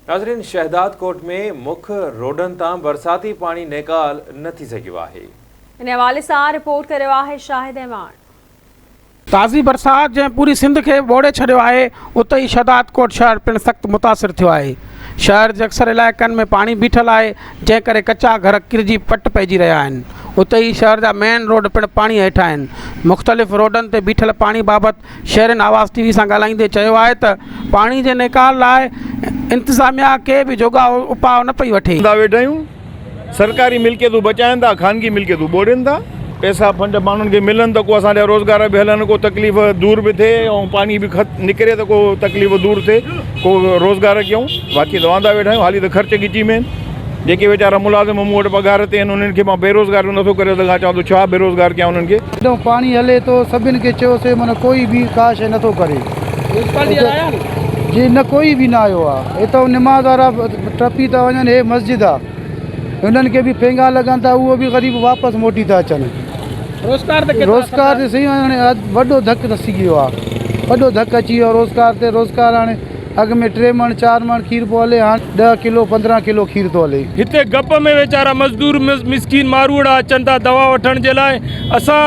नाज़रीन, शहदाद कोट में मुख्य रोडन तां बरसाती पानी निकाल न थी सघियो आहे। इन हवाले सां रिपोर्ट करियो आहे शाहिद अहमान। ताज़ी बरसात जंहिं पूरी सिंध के ॿोड़े छॾियो आहे, उते ई शहदाद कोट शहर पिणु सख़्तु मुतासिर थियो आहे। शहर जे अक्सर इलाइक़नि में पानी बीठल आहे, जंहिं करे कचा घर किरजी पट पइजी रहिया आहिनि। उते ई शहर जा मेन रोड पिणु पाणी हेठां आहिनि। मुख़्तलिफ़ रोडनि ते बीठल पाणी बाबति शहरनि आवाज़ टीवी सां ॻाल्हाईंदे चयो आहे त पाणी जे निकाल लाइ इंतिज़ामिया के बि जोगा उपाउ न पई वठे। वेठा आहियूं, सरकारी मिल्कियतूं बचाइनि था, ख़ानगी मिल्कियतूं ॿोड़िनि था। पैसा फंड माण्हुनि खे मिलनि त को असांजा रोज़गार बि हलनि, को तकलीफ़ दूर बि थिए ऐं पानी बि निकिरे त को तकलीफ़ दूर थिए, को रोज़गार कयूं। बाक़ी त वांदा वेठा आहियूं, हाली त ख़र्च गिची में आहिनि। जेके वीचारा मुलाज़िम मूं वटि पघार ते आहिनि, उन्हनि खे मां बेरोज़गार नथो करे सघां। चवां थो छा बेरोज़गार कयां उन्हनि खे। हेॾो पाणी हले थो, सभिनि खे चयोसीं माना कोई बि का शइ नथो करे जी, न कोई बि न आयो आहे। हितां निमाज़ वारा टपी था वञनि, हे मस्जिद आहे, हुननि खे बि फेंगा लॻनि था, उहो बि ग़रीब वापसि मोटी था अचनि। रोज़गार ते सही हाणे वॾो धकु रसी वियो आहे, वॾो धकु अची वियो रोज़गार ते। रोज़गार हाणे अॻ में 3 मण 4 मण खीर पियो हले, हाणे 10 किलो 15 किलो खीर थो हले। हिते गप में वीचारा मज़दूर मिसकीन मारूड़ा अचनि था दवा वठण जे लाइ। असां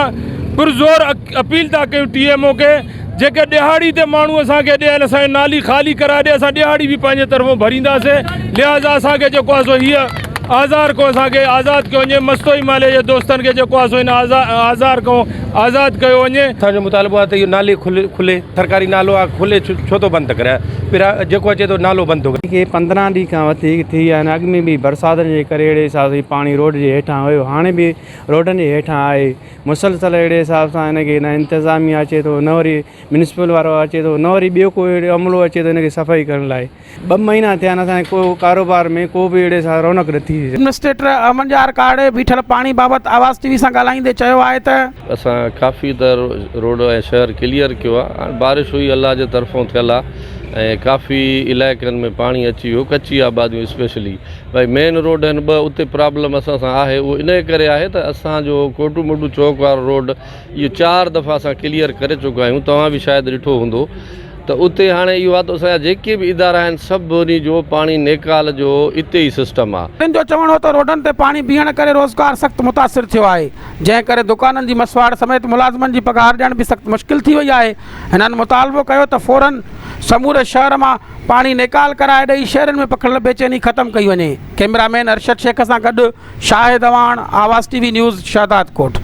पुरज़ोर अपील था कयूं TMO खे, जेके ॾिहाड़ी ते माण्हू असांखे ॾियनि, असांजी नाली ख़ाली कराए ॾिए, असां ॾिहाड़ी बि पंहिंजे तरफ़ों भरींदासीं। लिहाज़ा असांखे जेको आहे सो हीअ आज़ार को असांखे आज़ादु कयो वञे। मस्तोई माले जे दोस्तनि खे जेको आहे सो हिन आज़ार को आज़ादु कयो वञे। असांजो मुतालबो आहे त इहो नाली खुले, सरकारी नालो आहे, खुले छो थो बंदि करे? पहिरियां जेको अचे थो नालो बंदि थो करे। 15 ॾींहं खां वधीक थी विया आहिनि। अॻ में बि बरसातुनि जे करे अहिड़े हिसाब सां पाणी रोड जे हेठां हुयो, हाणे बि रोडनि जे हेठां आहे। मुसलसल अहिड़े हिसाब सां हिनखे न इंतिज़ामिया अचे थो, न वरी म्यूनिसिपल वारो अचे थो, न वरी ॿियो कोई अमलो अचे थो हिनखे सफ़ाई करण लाइ। 2 महीना थिया आहिनि, असांजे को कारोबार में को बि अहिड़े सां रौनक न थी। एडमिनिस्ट्रेटर अमनजार काड़े बीठल पाणी बाबति आवाज़ टीवी सां ॻाल्हाईंदे चयो आहे त असां काफ़ी त रोड ऐं शहर क्लियर कयो आहे। बारिश हुई अल्लाह जे तरफ़ों थियल आहे ऐं काफ़ी इलाइक़नि में पाणी अची वियो, कच्ची आबादियूं स्पेशली। भई मेन रोड आहिनि 2, उते प्रॉब्लम असां सां आहे। उहो इन करे आहे त असांजो कोटू मोटू चौक वारो रोड इहो 4 दफ़ा असां क्लियर करे चुका आहियूं। तव्हां बि शायदि ॾिठो हूंदो त उते हाणे इहो आहे त असांजा जेके बि इदारा आहिनि सभिनी जो पाणी निकाल जो इते ई सिस्टम आहे। जो चवणो त रोडनि ते पाणी बीहण करे रोज़गार सख़्तु मुतासिर थियो आहे, जंहिं करे दुकाननि जी मसवाड़ समेत मुलाज़िमनि जी पघार ॾियण बि सख़्तु मुश्किल थी वई आहे। हिननि मुतालबो कयो त फ़ौरन समूरे शहर मां पाणी निकाल कराए ॾेई शहरनि में पखिड़ल बेचैनी ख़तमु कई वञे। कैमरामैन अरशद शेख सां गॾु शाहिद अहमान, आवाज़ टीवी न्यूज़, शहदाद कोट।